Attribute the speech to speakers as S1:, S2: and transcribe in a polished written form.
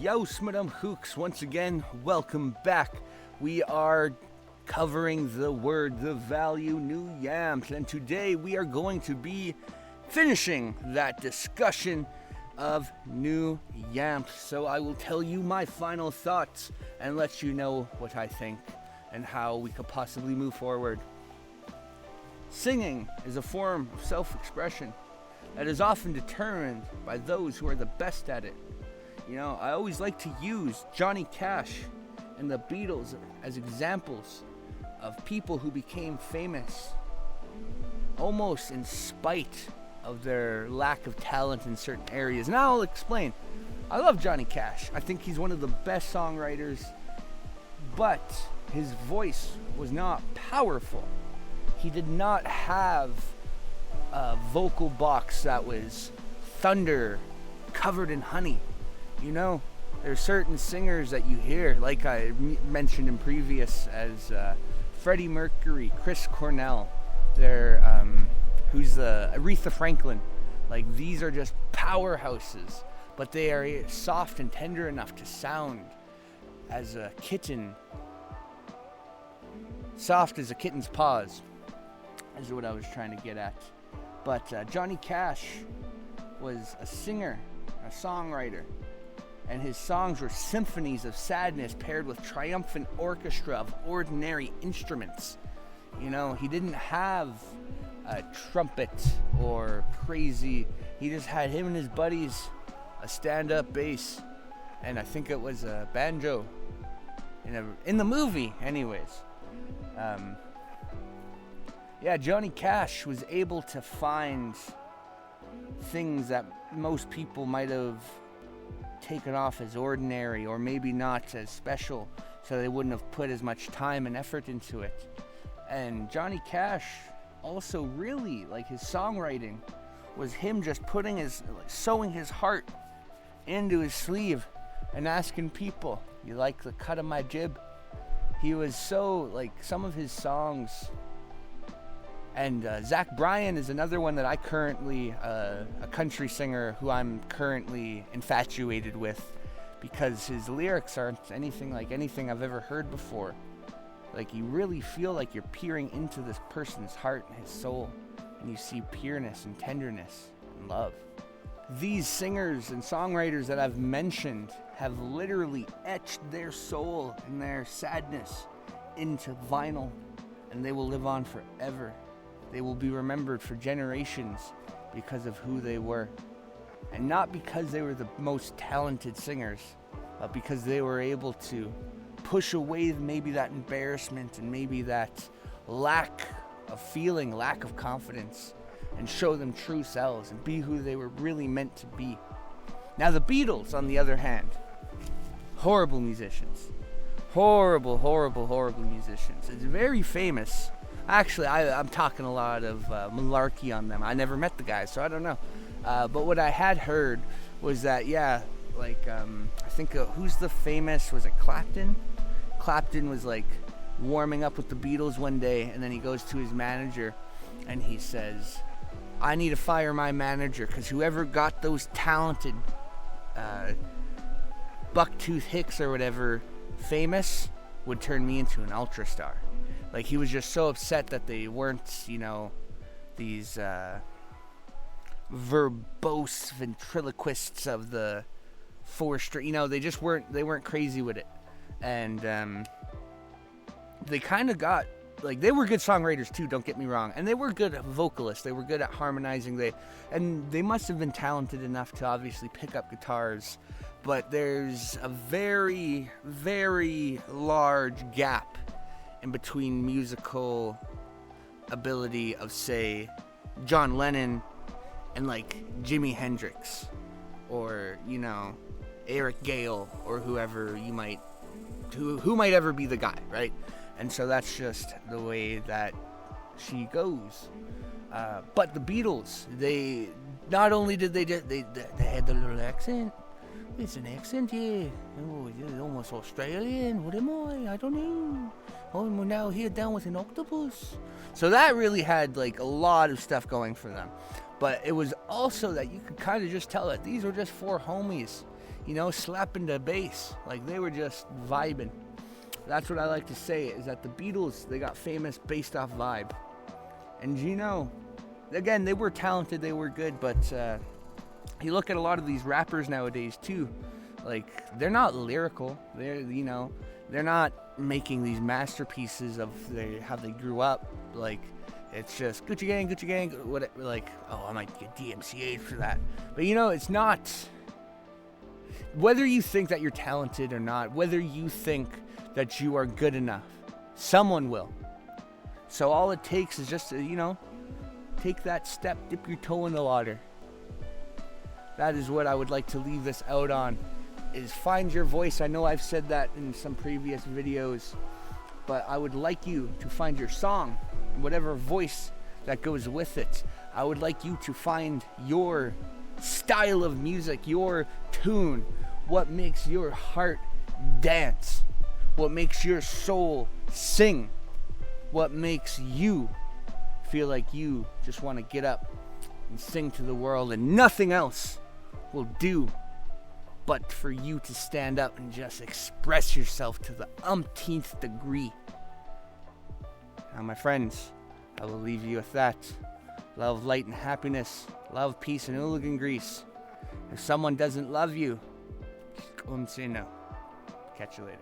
S1: Yaw Smatmcuks, once again, welcome back. We are covering the word, the value, Nuyamlh, and today we are going to be finishing that discussion of Nuyamlh. So I will tell you my final thoughts and let you know what I think and how we could possibly move forward. Singing is a form of self-expression that is often determined by those who are the best at it. You know, I always like to use Johnny Cash and the Beatles as examples of people who became famous almost in spite of their lack of talent in certain areas. Now I'll explain. I love Johnny Cash. I think he's one of the best songwriters, but his voice was not powerful. He did not have a vocal box that was thunder covered in honey. You know, there's certain singers that you hear, like I mentioned in previous, as Freddie Mercury, Chris Cornell, who's Aretha Franklin. Like, these are just powerhouses, but they are soft and tender enough to sound as a kitten. Soft as a kitten's paws is what I was trying to get at. But Johnny Cash was a singer, a songwriter. And his songs were symphonies of sadness paired with triumphant orchestra of ordinary instruments. You know, he didn't have a trumpet or crazy. He just had him and his buddies, a stand-up bass, and I think it was a banjo in the movie, anyways. Johnny Cash was able to find things that most people might have taken off as ordinary or maybe not as special, so they wouldn't have put as much time and effort into it. And Johnny Cash also really, like, his songwriting was him just sewing his heart into his sleeve and asking people, "You like the cut of my jib?" He was so, like, some of his songs. And Zach Bryan is another one that I currently, a country singer who I'm currently infatuated with, because his lyrics aren't anything like anything I've ever heard before. Like, you really feel like you're peering into this person's heart and his soul, and you see pureness and tenderness and love. These singers and songwriters that I've mentioned have literally etched their soul and their sadness into vinyl, and they will live on forever. They will be remembered for generations because of who they were. And not because they were the most talented singers, but because they were able to push away maybe that embarrassment and maybe that lack of feeling, lack of confidence, and show them true selves and be who they were really meant to be. Now the Beatles, on the other hand, horrible musicians. Horrible musicians. It's very famous. Actually, I'm talking a lot of malarkey on them. I never met the guys, so I don't know. But what I had heard was that, I think, who's the famous, was it Clapton? Clapton was, like, warming up with the Beatles one day, and then he goes to his manager, and he says, "I need to fire my manager, because whoever got those talented Bucktooth Hicks or whatever famous would turn me into an ultra star." Like, he was just so upset that they weren't, these verbose ventriloquists of the four-string. They weren't crazy with it. And they kind of got, like, they were good songwriters too, don't get me wrong. And they were good vocalists. They were good at harmonizing. And they must have been talented enough to obviously pick up guitars. But there's a very, very large gap in between musical ability of, say, John Lennon and, like, Jimi Hendrix, or, Eric Gale, or whoever who might ever be the guy, right? And so that's just the way that she goes. But the Beatles, they not only did they had the little accent, It's an accent, yeah. Oh, it's almost Australian. What am I? I don't know. Oh, and we're now here down with an octopus. So that really had like a lot of stuff going for them. But it was also that you could kind of just tell that these were just four homies, you know, slapping the bass. Like they were just vibing. That's what I like to say, is that the Beatles, they got famous based off vibe. And you know, again, they were talented, they were good, but you look at a lot of these rappers nowadays too, like they're not lyrical. They're, you know, they're not making these masterpieces of how they grew up. Like it's just Gucci gang, what, like, oh, I might get DMCA'd for that. But you know, it's not. Whether you think that you're talented or not, whether you think that you are good enough, someone will. So all it takes is just to, you know, take that step, dip your toe in the water. That is what I would like to leave this out on, is find your voice. I know I've said that in some previous videos, but I would like you to find your song, whatever voice that goes with it. I would like you to find your style of music, your tune, what makes your heart dance, what makes your soul sing, what makes you feel like you just want to get up and sing to the world, and nothing else will do but for you to stand up and just express yourself to the umpteenth degree. Now, my friends, I will leave you with that. Love, light, and happiness. Love, peace, and hooligan grease. If someone doesn't love you, just go and say no. Catch you later.